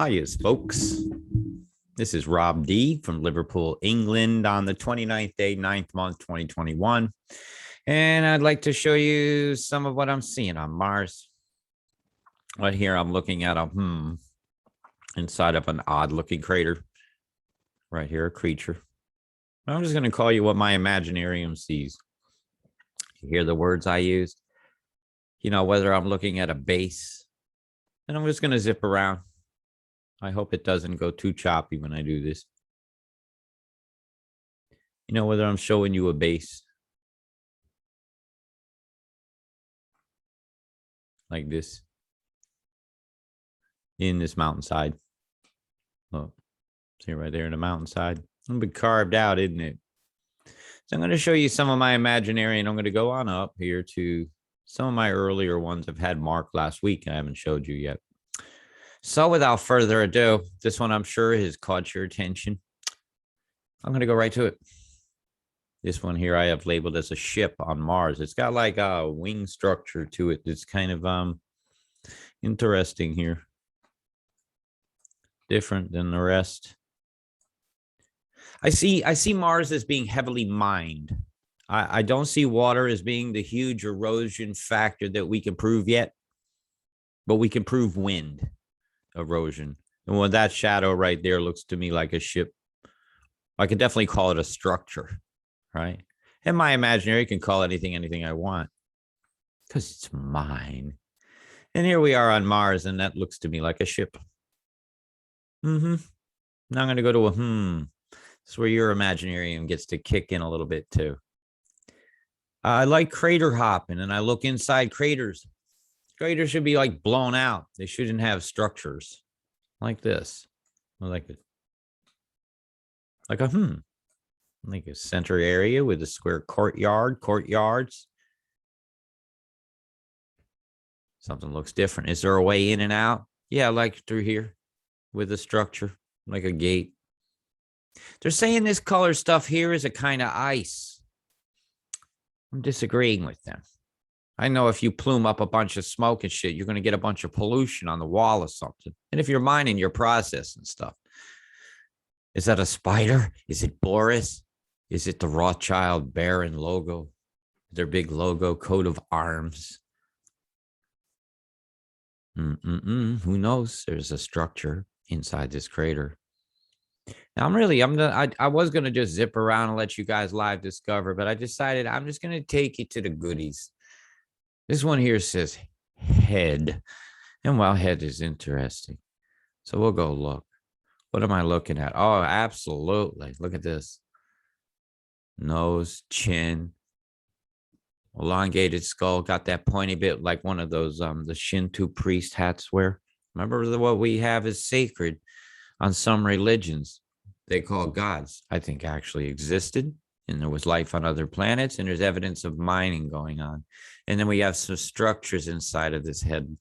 Hiya, folks. This is Rob D from Liverpool, England on the 29th day, 9th month, 2021. And I'd like to show you some of what I'm seeing on Mars. Right here, I'm looking at a inside of an odd looking crater. Right here, a creature. I'm just going to call you what my Imaginarium sees. You hear the words I use? You know, whether I'm looking at a base, and I'm just going to zip around. I hope it doesn't go too choppy when I do this. You know, whether I'm showing you a base like this in this mountainside. Look, see right there in the mountainside. A little bit carved out, isn't it? So I'm going to show you some of my imaginary, and I'm going to go on up here to some of my earlier ones I've had marked last week. I haven't showed you yet. So without further ado, this one I'm sure has caught your attention. I'm going to go right to it. This one here I have labeled as a ship on Mars. It's got like a wing structure to it. It's kind of interesting here. Different than the rest. I see Mars as being heavily mined. I don't see water as being the huge erosion factor that we can prove yet, but we can prove wind erosion. And when that shadow right there looks to me like a ship, I could definitely call it a structure, right? And my imaginary can call anything I want because it's mine. And here we are on Mars, and that looks to me like a ship. Now I'm going to go to a It's where your Imaginarium gets to kick in a little bit too. I like crater hopping, and I look inside craters. Craters should be like blown out. They shouldn't have structures like this. Like a center area with a square courtyards. Something looks different. Is there a way in and out? Yeah, like through here with a structure, like a gate. They're saying this color stuff here is a kind of ice. I'm disagreeing with them. I know if you plume up a bunch of smoke and shit, you're going to get a bunch of pollution on the wall or something. And if you're mining your process and stuff. Is that a spider? Is it Boris? Is it the Rothschild Baron logo? Their big logo, coat of arms. Who knows? There's a structure inside this crater. Now I was gonna just zip around and let you guys live discover, but I decided I'm just gonna take you to the goodies. This one here says head, and well, head is interesting, so we'll go look. What am I looking at? Oh, absolutely! Look at this: nose, chin, elongated skull, got that pointy bit like one of those the Shinto priest hats wear. Remember what we have is sacred on some religions. They call gods, I think actually existed, and there was life on other planets, and there's evidence of mining going on. And then we have some structures inside of this head.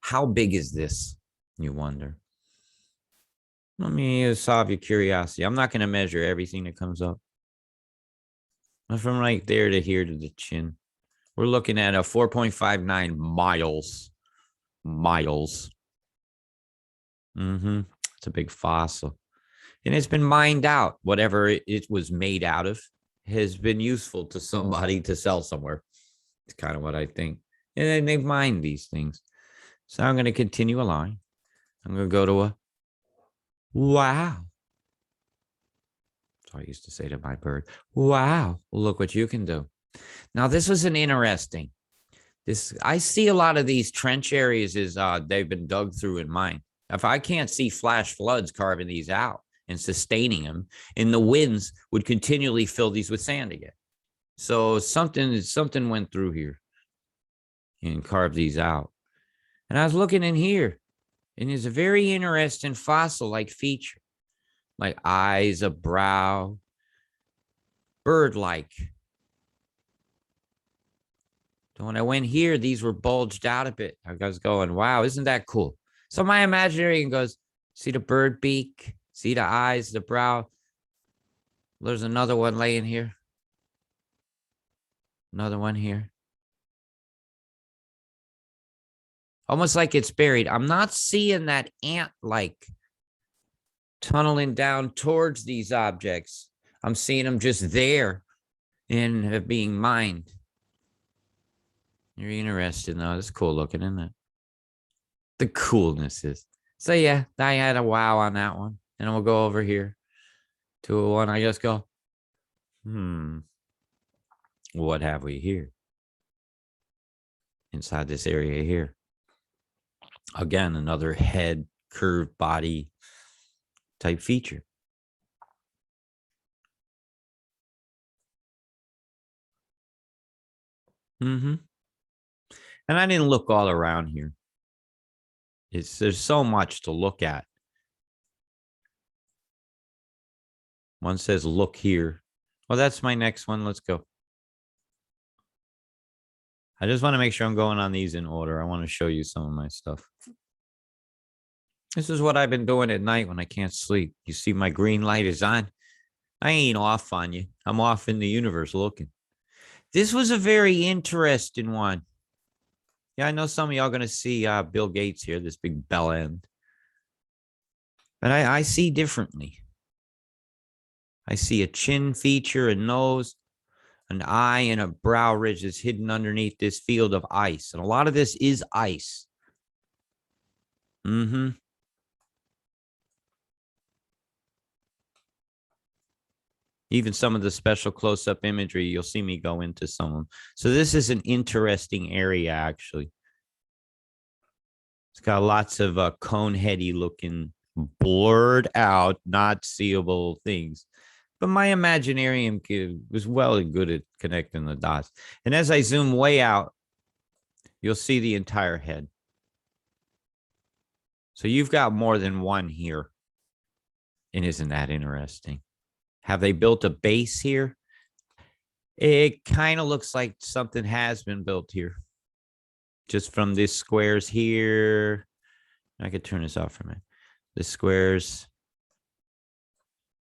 How big is this, you wonder? Let me solve your curiosity. I'm not going to measure everything that comes up. From right there to here to the chin, we're looking at a 4.59 miles. It's a big fossil. And it's been mined out. Whatever it was made out of has been useful to somebody to sell somewhere. It's kind of what I think. And then they've mined these things. So I'm going to continue along. I'm going to go to a wow. That's what I used to say to my bird. Wow. Well, look what you can do. Now, this was an interesting. I see a lot of these trench areas they've been dug through and mined. If I can't see flash floods carving these out and sustaining them, and the winds would continually fill these with sand again. So something went through here and carved these out. And I was looking in here, and there's a very interesting fossil-like feature, like eyes, a brow, bird-like. So when I went here, these were bulged out a bit. I was going, wow, isn't that cool? So my imaginary goes, see the bird beak? See the eyes, the brow? There's another one laying here. Another one here. almost like it's buried. I'm not seeing that ant-like tunneling down towards these objects. I'm seeing them just there and being mined. You're interested, though. It's cool looking, isn't it? The coolness is. So yeah, I had a wow on that one. And we'll go over here to a one. I just go, what have we here? Inside this area here. Again, another head, curved body type feature. And I didn't look all around here. There's so much to look at. One says, look here. Well, that's my next one. Let's go. I just want to make sure I'm going on these in order. I want to show you some of my stuff. This is what I've been doing at night when I can't sleep. You see my green light is on. I ain't off on you. I'm off in the universe looking. This was a very interesting one. Yeah, I know some of y'all going to see Bill Gates here, this big bell end. But I see differently. I see a chin feature, a nose, an eye, and a brow ridge that's hidden underneath this field of ice. And a lot of this is ice. Even some of the special close-up imagery, you'll see me go into some of them. So this is an interesting area, actually. It's got lots of cone-heady looking, blurred out, not seeable things. But my Imaginarium was well and good at connecting the dots. And as I zoom way out, you'll see the entire head. So you've got more than one here. And isn't that interesting? Have they built a base here? It kind of looks like something has been built here. Just from these squares here. I could turn this off for a minute. The squares.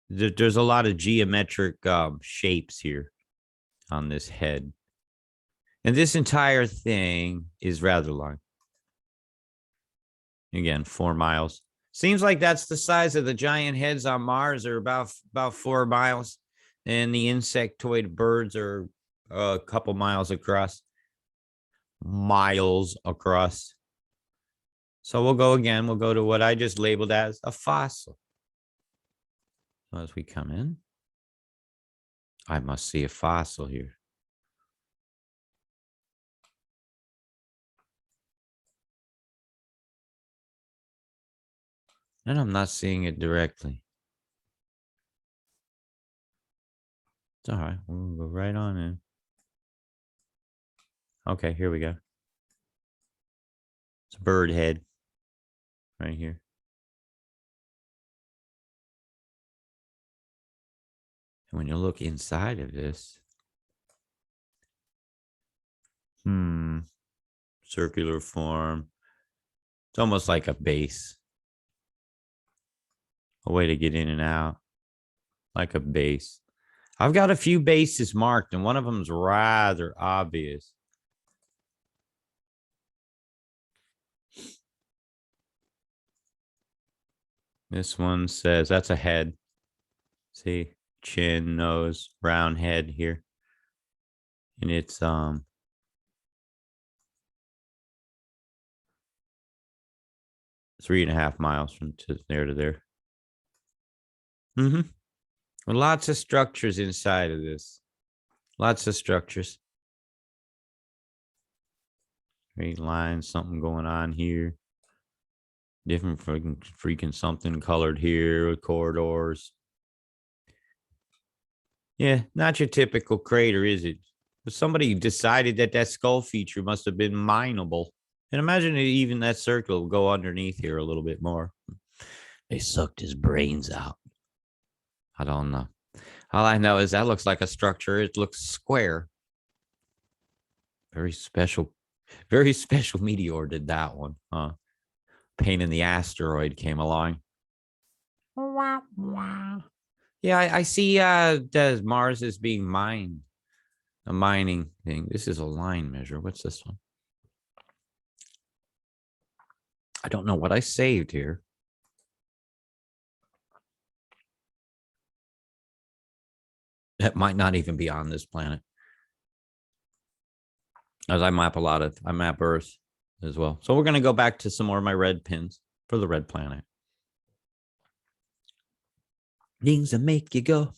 There's a lot of geometric shapes here on this head. And this entire thing is rather long. Again, 4 miles. Seems like that's the size of the giant heads on Mars, are about 4 miles. And the insectoid birds are a couple miles across. Miles across. So we'll go again. We'll go to what I just labeled as a fossil. So as we come in, I must see a fossil here. And I'm not seeing it directly. It's all right. We'll go right on in. Okay, here we go. It's a bird head right here. And when you look inside of this, circular form. It's almost like a base. A way to get in and out, like a base. I've got a few bases marked, and one of them is rather obvious. This one says that's a head. See, chin, nose, round head here. And it's 3.5 miles from there to there. With lots of structures inside of this. Lots of structures. Straight lines, something going on here. Different freaking something colored here with corridors. Yeah, not your typical crater, is it? But somebody decided that skull feature must have been mineable. And imagine even that circle will go underneath here a little bit more. They sucked his brains out. I don't know. All I know is that looks like a structure. It looks square. Very special meteor did that one. Pain in the asteroid came along. Yeah, I see Mars is being mined. A mining thing. This is a line measure. What's this one? I don't know what I saved here. That might not even be on this planet. As I map I map Earth as well. So we're going to go back to some more of my red pins for the red planet. Things that make you go,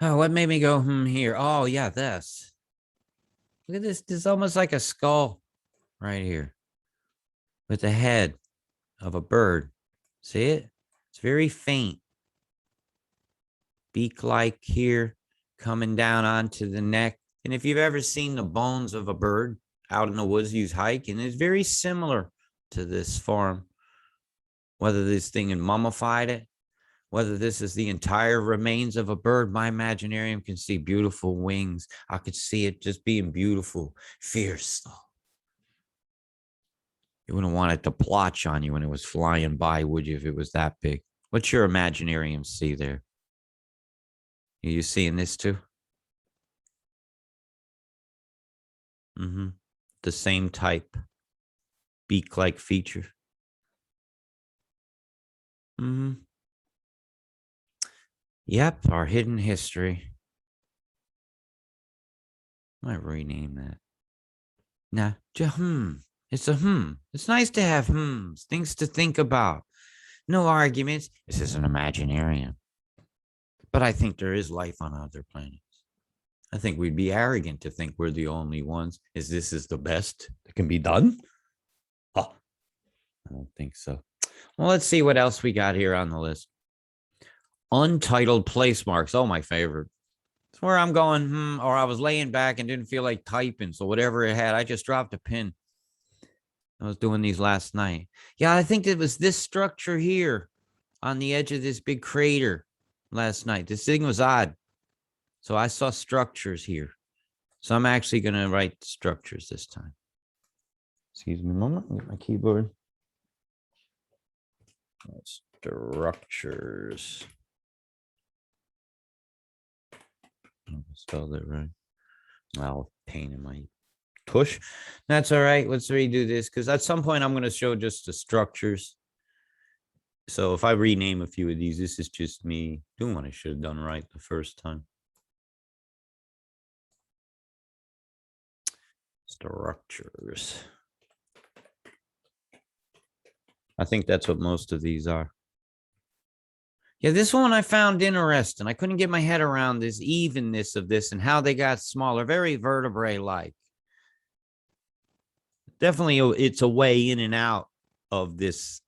Oh, what made me go, here? Oh, yeah, this. Look at this. This is almost like a skull right here with the head of a bird. See it? It's very faint. Beak-like here, coming down onto the neck. And if you've ever seen the bones of a bird out in the woods used hiking, it's very similar to this form. Whether this thing had mummified it, whether this is the entire remains of a bird, my imaginarium can see beautiful wings. I could see it just being beautiful, fierce. You wouldn't want it to plotch on you when it was flying by, would you, if it was that big? What's your imaginarium see there? Are you seeing this too? The same type, beak-like feature. Yep, our hidden history. I might rename that. Nah, it's a It's nice to have things to think about. No arguments. This is an imaginarium. But I think there is life on other planets. I think we'd be arrogant to think we're the only ones. This is the best that can be done? Oh, I don't think so. Well, let's see what else we got here on the list. Untitled place marks. Oh, my favorite. It's where I'm going, or I was laying back and didn't feel like typing. So whatever it had, I just dropped a pin. I was doing these last night. Yeah, I think it was this structure here on the edge of this big crater last night. This thing was odd. So I saw structures here. So I'm actually going to write structures this time. Excuse me a moment. Get my keyboard. Structures. I spelled it right. Well, pain in my tush. That's all right. Let's redo this because at some point I'm going to show just the structures. So if I rename a few of these, this is just me doing what I should have done right the first time. Structures. I think that's what most of these are. Yeah, this one I found interesting. I couldn't get my head around this evenness of this and how they got smaller, very vertebrae-like. Definitely, it's a way in and out of this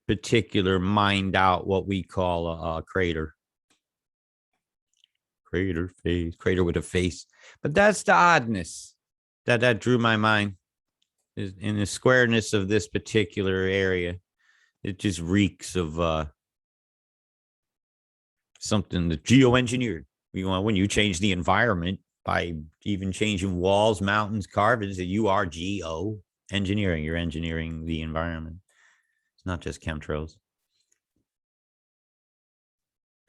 particular mined out, what we call a crater. Crater face, crater with a face. But that's the oddness that drew my mind. In the squareness of this particular area. It just reeks of something that's geoengineered. When you change the environment by even changing walls, mountains, carvings, you are geo-engineering. You're engineering the environment. It's not just chemtrails.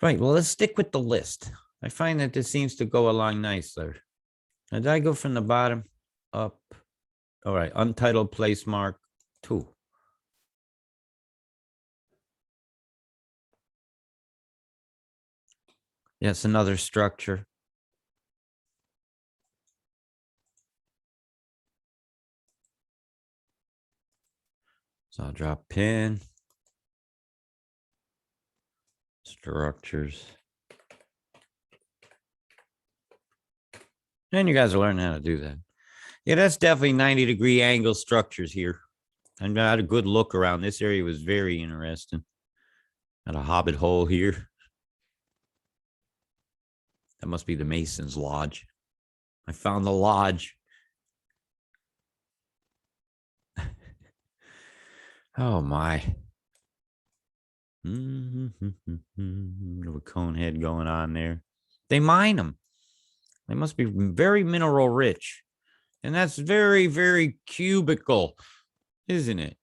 Right, well, let's stick with the list. I find that this seems to go along nicer. Now, did I go from the bottom up? All right, untitled place mark 2. Yes, another structure. So I'll drop pin. Structures. And you guys are learning how to do that. Yeah, that's definitely 90-degree angle structures here. And I had a good look around. This area was very interesting. Got a hobbit hole here. That must be the Mason's Lodge. I found the lodge. Oh, my. Little cone head going on there. They mine them. They must be very mineral rich. And that's very, very cubical, isn't it?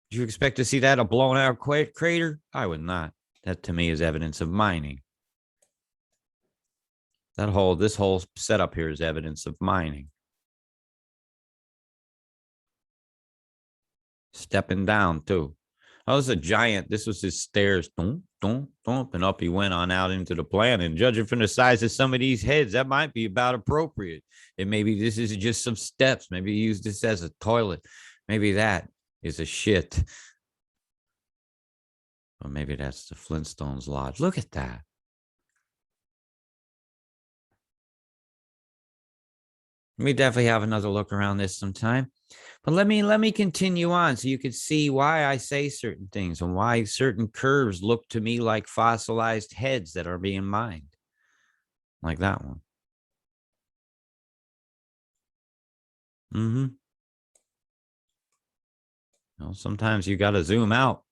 Did you expect to see that, a blown out crater? I would not. That to me is evidence of mining. This whole setup here is evidence of mining. Stepping down, too. Oh, this is a giant. This was his stairs. Don't, and up he went on out into the planet. And judging from the size of some of these heads, that might be about appropriate. And maybe this is just some steps. Maybe he used this as a toilet. Maybe that is a shit. Or maybe that's the Flintstones lodge. Look at that. We definitely have another look around this sometime. But let me continue on so you can see why I say certain things and why certain curves look to me like fossilized heads that are being mined. Like that one. Well, sometimes you got to zoom out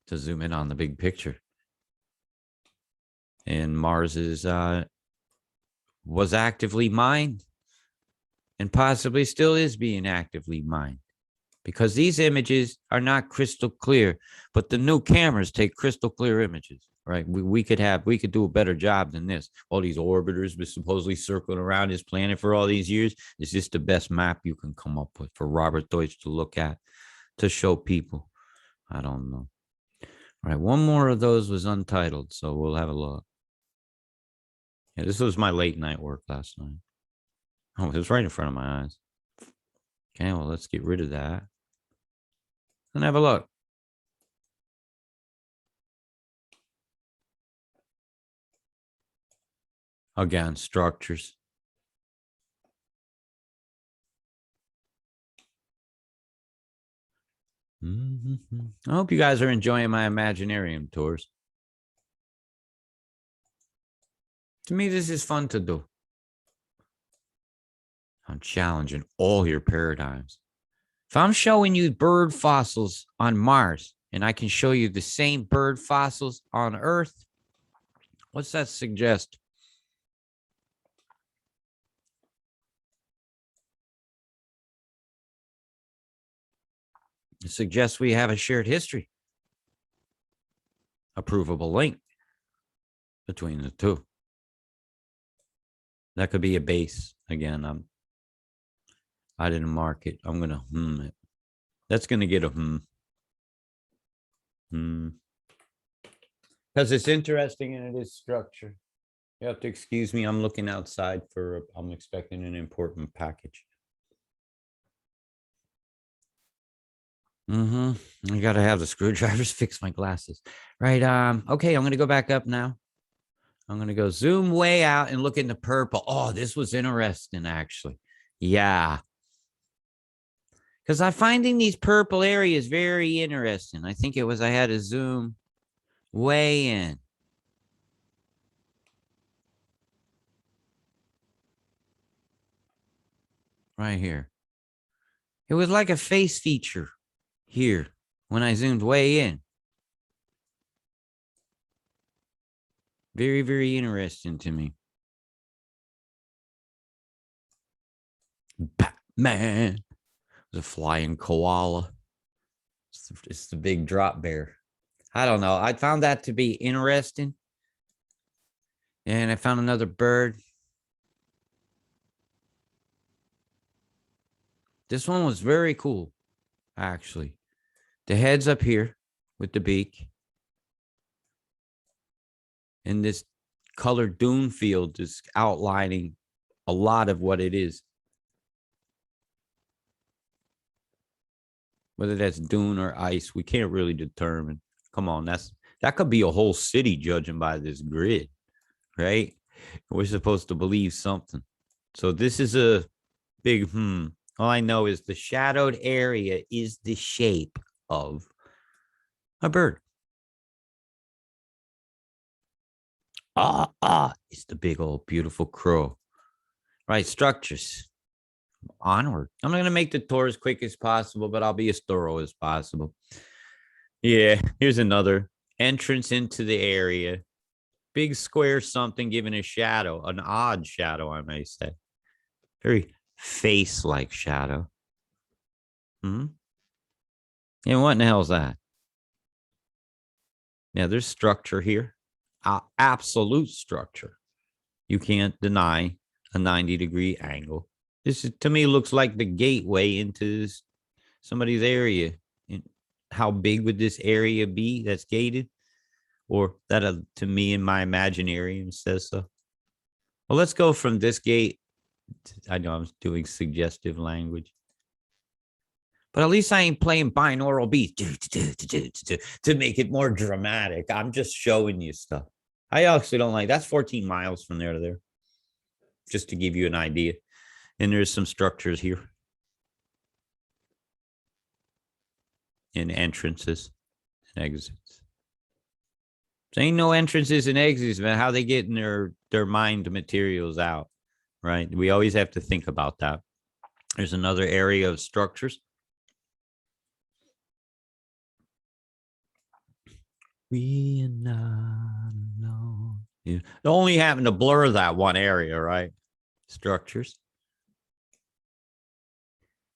to zoom in on the big picture. And Mars was actively mined and possibly still is being actively mined, because these images are not crystal clear, but the new cameras take crystal clear images, right? We could do a better job than this. All these orbiters were supposedly circling around this planet for all these years. It's just the best map you can come up with for Robert Deutsch to look at, to show people. I don't know. All right, one more of those was Untitled, so we'll have a look. Yeah, this was my late night work last night. Oh, it was right in front of my eyes. Okay, well, let's get rid of that and have a look. Again, structures. I hope you guys are enjoying my Imaginarium tours. To me, this is fun to do. I'm challenging all your paradigms. If I'm showing you bird fossils on Mars and I can show you the same bird fossils on Earth, what's that suggest? It suggests we have a shared history, a provable link between the two. That could be a base. Again, I didn't mark it. I'm gonna it. That's gonna get a because it's interesting and it is structure. You have to excuse me. I'm looking outside I'm expecting an important package. I gotta have the screwdrivers fix my glasses. Right. Okay, I'm gonna go back up now. I'm gonna go zoom way out and look in the purple. Oh, this was interesting, actually. Yeah. Because I'm finding these purple areas very interesting. I think I had to zoom way in. Right here. It was like a face feature here when I zoomed way in. Very, very interesting to me. Batman. The flying koala. It's the big drop bear. I don't know. I found that to be interesting. And I found another bird. This one was very cool, actually. The head's up here with the beak. And this colored dune field is outlining a lot of what it is. Whether that's dune or ice, we can't really determine. Come on, that could be a whole city judging by this grid, right? We're supposed to believe something. So this is a big All I know is the shadowed area is the shape of a bird. It's the big old beautiful crow. Right, structures. Onward. I'm going to make the tour as quick as possible, but I'll be as thorough as possible. Yeah, here's another entrance into the area. Big square something giving a shadow, an odd shadow, I may say. Very face-like shadow. And what in the hell is that? Yeah, there's structure here. Absolute structure. You can't deny a 90-degree angle. This is, to me, looks like the gateway into somebody's area. And how big would this area be that's gated? Or that to me in my imaginarium says so. Well, let's go from this gate. I know I'm doing suggestive language. But at least I ain't playing binaural beats to make it more dramatic. I'm just showing you stuff. I actually don't like that's 14 miles from there to there. Just to give you an idea. And there's some structures here. And entrances and exits. So ain't no entrances and exits, man. How they getting their mined materials out, right? We always have to think about that. There's another area of structures. We are not alone. Yeah. Only having to blur that one area, right? Structures.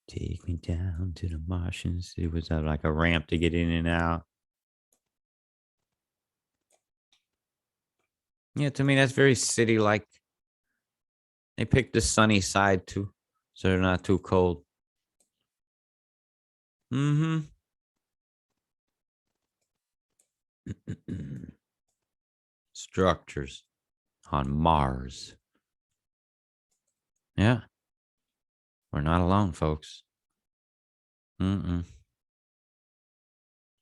Take me down to the Martians. It was like a ramp to get in and out. Yeah, to me, that's very city-like. They picked the sunny side too, so they're not too cold. Mm-hmm. Structures on Mars. Yeah. We're not alone, folks. And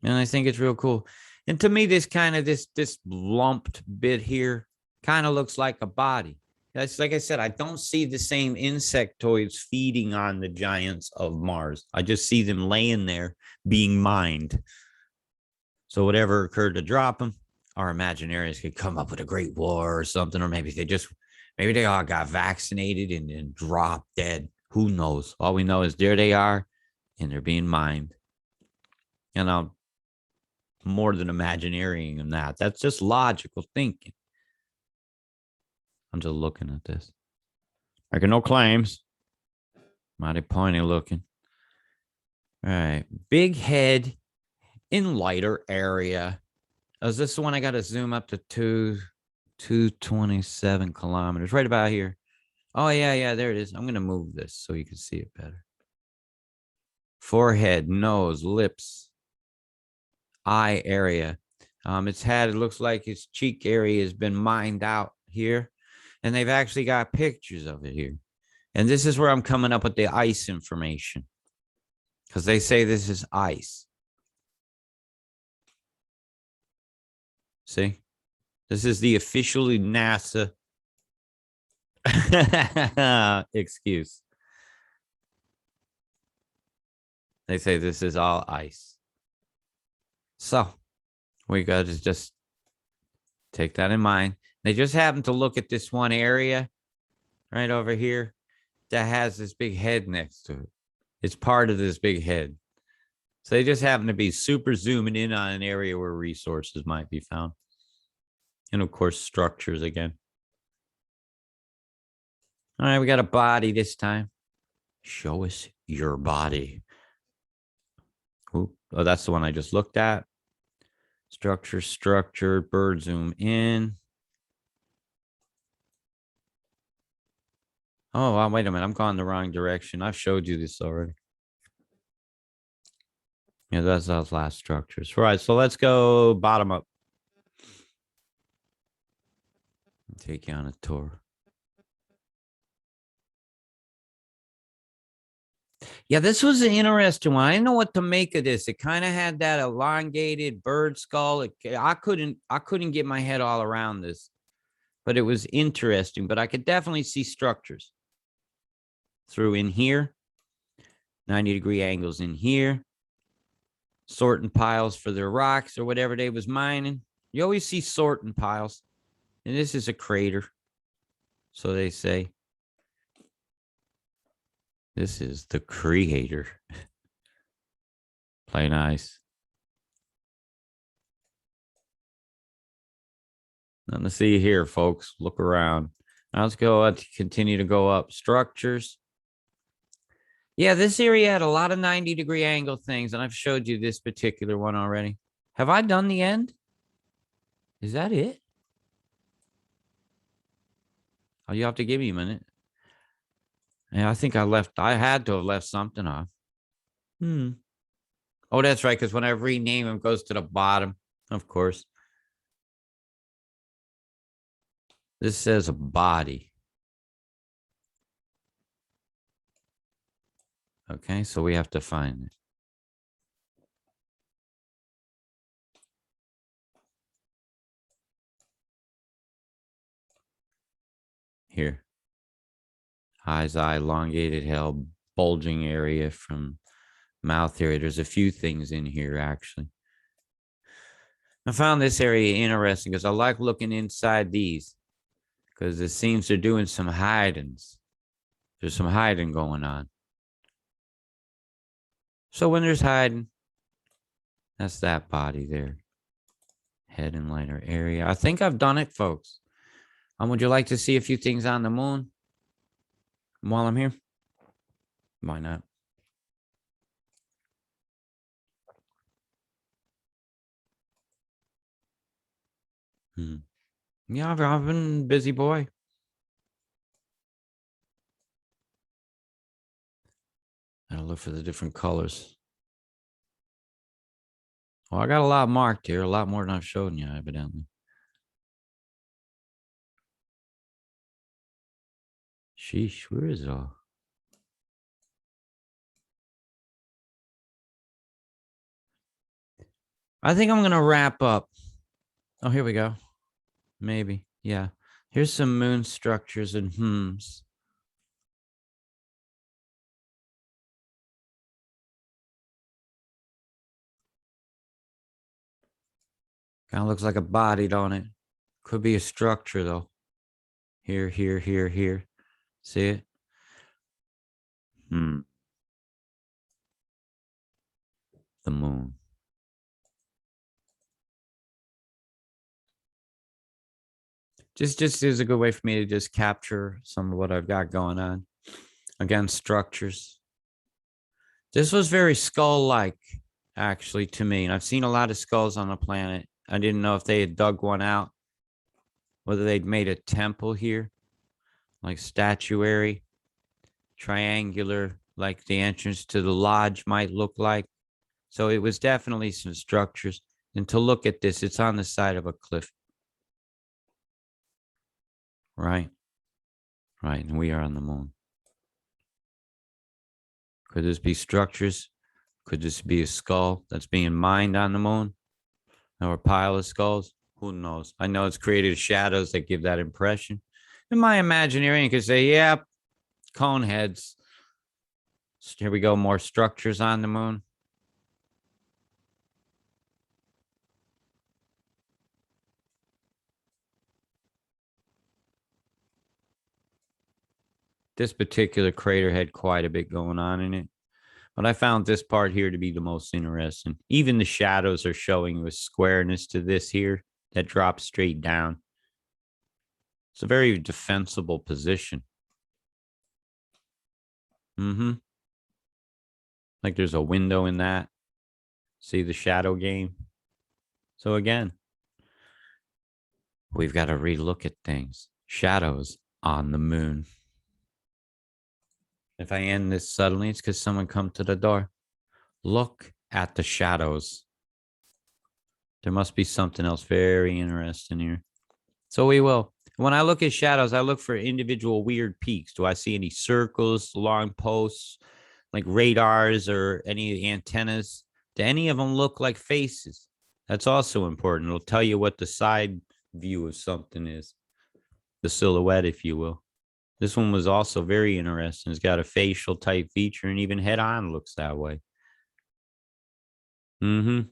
I think it's real cool. And to me, this kind of this lumped bit here kind of looks like a body. That's like I said, I don't see the same insectoids feeding on the giants of Mars. I just see them laying there being mined. So whatever occurred to drop them, our imaginaries could come up with a great war or something, or maybe they all got vaccinated and dropped dead. Who knows? All we know is there they are, and they're being mined. You know, more than imagineering than that. That's just logical thinking. I'm just looking at this. Making no claims. Mighty pointy looking. All right. Big head in lighter area. Is this the one I got to zoom up to 227 kilometers? Right about here. Oh, yeah, there it is. I'm going to move this so you can see it better. Forehead, nose, lips, eye area. It looks like its cheek area has been mined out here. And they've actually got pictures of it here. And this is where I'm coming up with the ice information. Because they say this is ice. See? This is the officially NASA excuse. They say this is all ice. So we got to just take that in mind. They just happen to look at this one area right over here that has this big head next to it. It's part of this big head. So they just happen to be super zooming in on an area where resources might be found. And of course, structures again. All right, we got a body this time. Show us your body. Ooh, oh, that's the one I just looked at. Structure, bird zoom in. Oh, wait a minute. I'm going the wrong direction. I've showed you this already. Yeah, that's those last structures. All right, so let's go bottom up. Take you on a tour. Yeah, this was an interesting one. I didn't know what to make of this. It kind of had that elongated bird skull. I couldn't get my head all around this, but it was interesting. But I could definitely see structures through in here, 90-degree angles in here, sorting piles for their rocks or whatever they was mining. You always see sorting piles, and this is a crater, so they say. This is the creator. Play nice. Nothing to see here, folks. Look around. Now let's go continue to go up. Structures. Yeah, this area had a lot of 90-degree angle things, and I've showed you this particular one already. Have I done the end? Is that it? Oh, you have to give me a minute. Yeah, I think I had to have left something off. Hmm. Oh, that's right. Because when I rename him, it goes to the bottom, of course. This says a body. Okay, so we have to find it. Here. Eyes, eye, elongated head, bulging area from mouth area. There's a few things in here, actually. I found this area interesting because I like looking inside these because it seems they're doing some hidings. There's some hiding going on. So when there's hiding, that's that body there. Head and lighter area. I think I've done it, folks. Would you like to see a few things on the moon while I'm here? Why not? Yeah, I've been busy boy. Gotta look for the different colors. Well, I got a lot marked here, a lot more than I've shown you, evidently. Sheesh, where is it all? I think I'm gonna wrap up. Oh, here we go. Maybe. Yeah. Here's some moon structures and hmms. Kind of looks like a body, don't it? Could be a structure though. Here, here, here, here. See it? Hmm. The moon. Just is a good way for me to just capture some of what I've got going on. Again, structures. This was very skull-like, actually, to me. And I've seen a lot of skulls on the planet. I didn't know if they had dug one out, whether they'd made a temple here, like statuary, triangular, like the entrance to the lodge might look like. So it was definitely some structures. And to look at this, it's on the side of a cliff. Right. Right. And we are on the moon. Could this be structures? Could this be a skull that's being mined on the moon? Or a pile of skulls? Who knows? I know it's created shadows that give that impression. In my imaginary, you could say, yeah, cone heads. Here we go. More structures on the moon. This particular crater had quite a bit going on in it. But I found this part here to be the most interesting. Even the shadows are showing with squareness to this here that drops straight down. It's a very defensible position. Like there's a window in that. See the shadow game? So again, we've got to relook at things. Shadows on the moon. If I end this suddenly, it's because someone come to the door. Look at the shadows. There must be something else very interesting here. So we will. When I look at shadows, I look for individual weird peaks. Do I see any circles, long posts, like radars or any antennas? Do any of them look like faces? That's also important. It'll tell you what the side view of something is, the silhouette, if you will. This one was also very interesting. It's got a facial type feature and even head on looks that way. On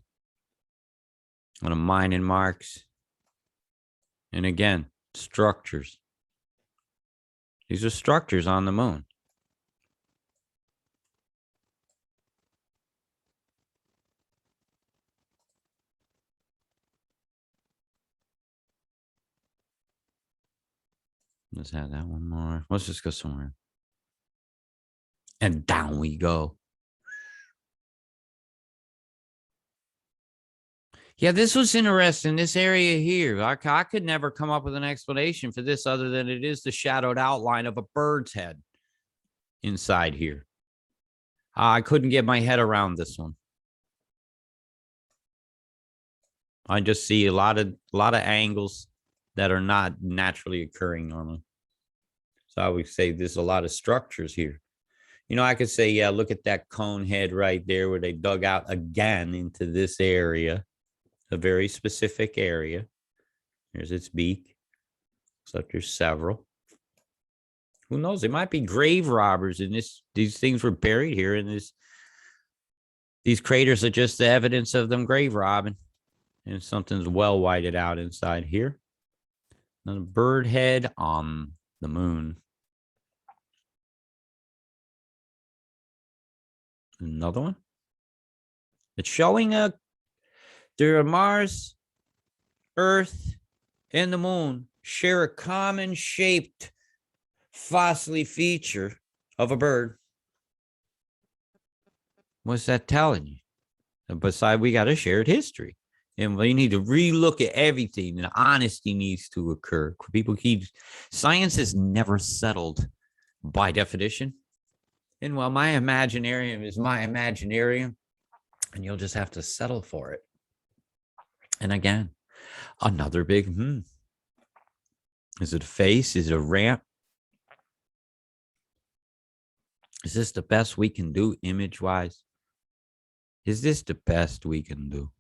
a mining marks. And again, structures. These are structures on the moon. Let's have that one more. Let's just go somewhere. And down we go. Yeah, this was interesting. This area here, I could never come up with an explanation for this other than it is the shadowed outline of a bird's head inside here. I couldn't get my head around this one. I just see a lot of angles that are not naturally occurring normally. So I would say there's a lot of structures here. You know, I could say, yeah, look at that cone head right there where they dug out again into this area, a very specific area. Here's its beak. Looks like there's several. Who knows? They might be grave robbers, and these things were buried here, and these craters are just the evidence of them grave robbing. And something's well whited out inside here. And a bird head on the moon. Another one. It's showing there are Mars, Earth, and the moon share a common shaped fossily feature of a bird. What's that telling you? And besides, we got a shared history. And we need to relook at everything, and honesty needs to occur. Science is never settled by definition. And well, my imaginarium is my imaginarium, and you'll just have to settle for it. And again, another big Is it a face? Is it a ramp? Is this the best we can do image-wise? Is this the best we can do?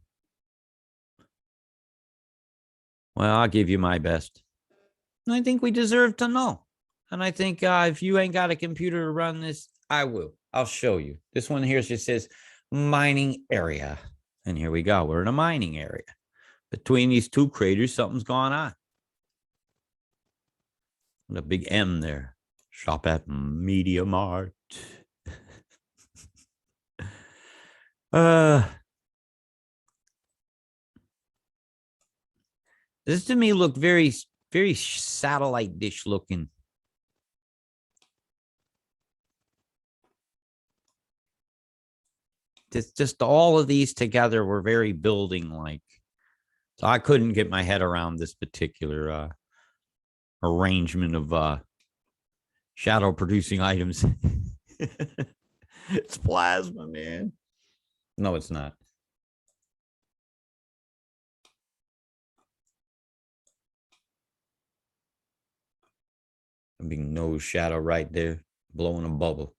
Well, I'll give you my best. And I think we deserve to know. And I think if you ain't got a computer to run this, I will. I'll show you. This one here just says mining area. And here we go. We're in a mining area. Between these two craters, something's going on. What a big M there. Shop at Media Mart. This to me look very, very satellite dish looking. Just all of these together were very building like. So I couldn't get my head around this particular arrangement of shadow producing items. It's plasma, man. No, it's not. A big nose shadow right there, blowing a bubble.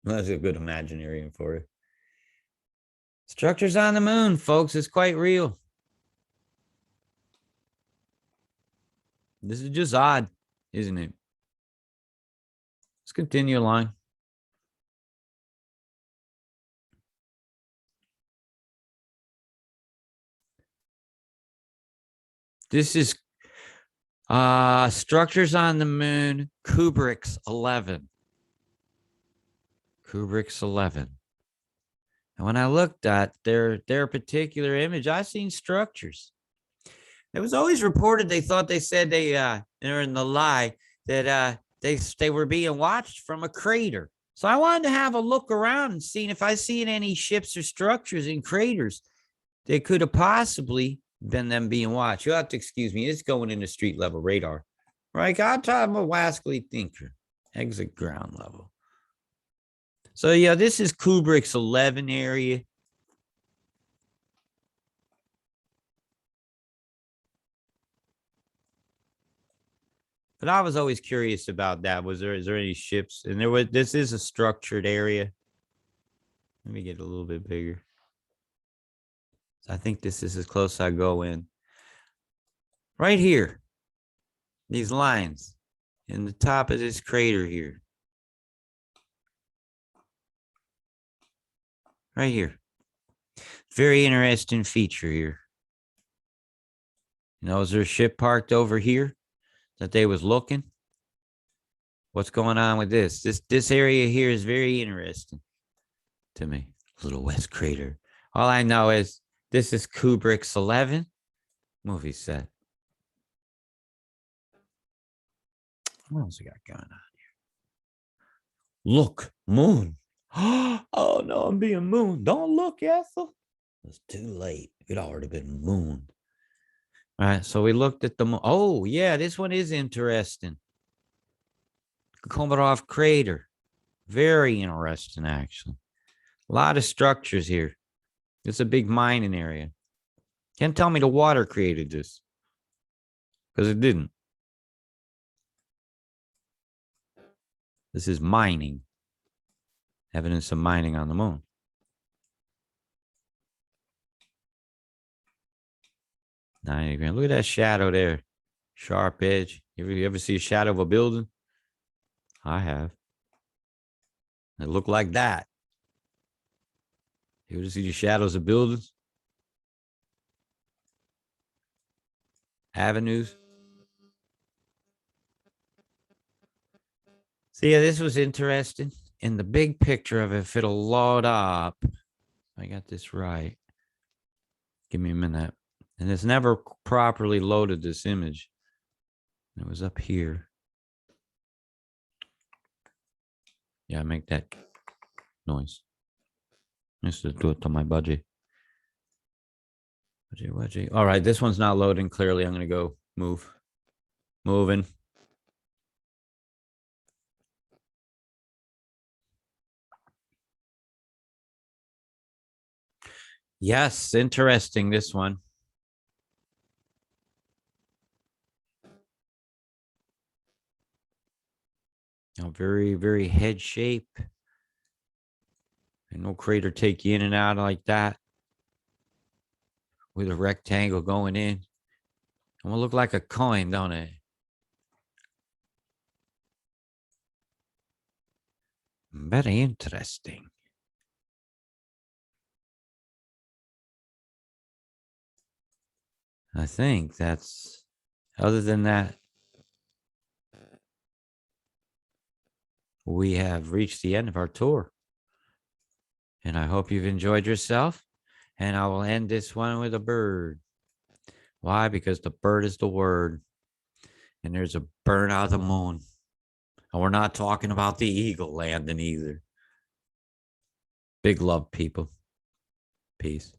That's a good imaginarium for it. Structures on the moon, folks. It's quite real. This is just odd, isn't it? Let's continue along. This is Structures on the Moon, Kubrick's 11. Kubrick's 11. And when I looked at their particular image, I seen structures. It was always reported they said they're in the lie that they were being watched from a crater. So I wanted to have a look around and see if I seen any ships or structures in craters that could have possibly been them being watched. You'll have to excuse me. It's going into street level radar. Right? I'm talking about wascally thinker. Exit ground level. So yeah, this is Kubrick's 11 area. But I was always curious about that. Is there any ships? And this is a structured area. Let me get a little bit bigger. So I think this is as close as I go in. Right here. These lines in the top of this crater here. Right here. Very interesting feature here. You know, is there a ship parked over here that they was looking? What's going on with this? This area here is very interesting to me. Little West Crater. All I know is this is Kubrick's 11 movie set. What else we got going on here? Look, moon. Oh no, I'm being mooned. Don't look, Ethel. It's too late. It already been mooned. All right, so we looked at the moon. Oh, yeah, this one is interesting. Komadov Crater. Very interesting, actually. A lot of structures here. It's a big mining area. Can't tell me the water created this, because it didn't. This is mining. Evidence of mining on the moon. Look at that shadow there. Sharp edge. You ever see a shadow of a building? I have. It looked like that. You ever see the shadows of buildings? Avenues? See, yeah, this was interesting. In the big picture of it, if it'll load up, I got this right. Give me a minute. And it's never properly loaded this image. It was up here. Yeah, make that noise. Let's just do it to my budgie. Budgie. All right, this one's not loading clearly. I'm going to go move. Moving. Yes, interesting, this one. Very, very head shape. And no crater take you in and out like that. With a rectangle going in. It will look like a coin, don't it? Very interesting. I think that's, other than that, we have reached the end of our tour. And I hope you've enjoyed yourself. And I will end this one with a bird. Why? Because the bird is the word. And there's a bird out of the moon. And we're not talking about the eagle landing either. Big love, people. Peace.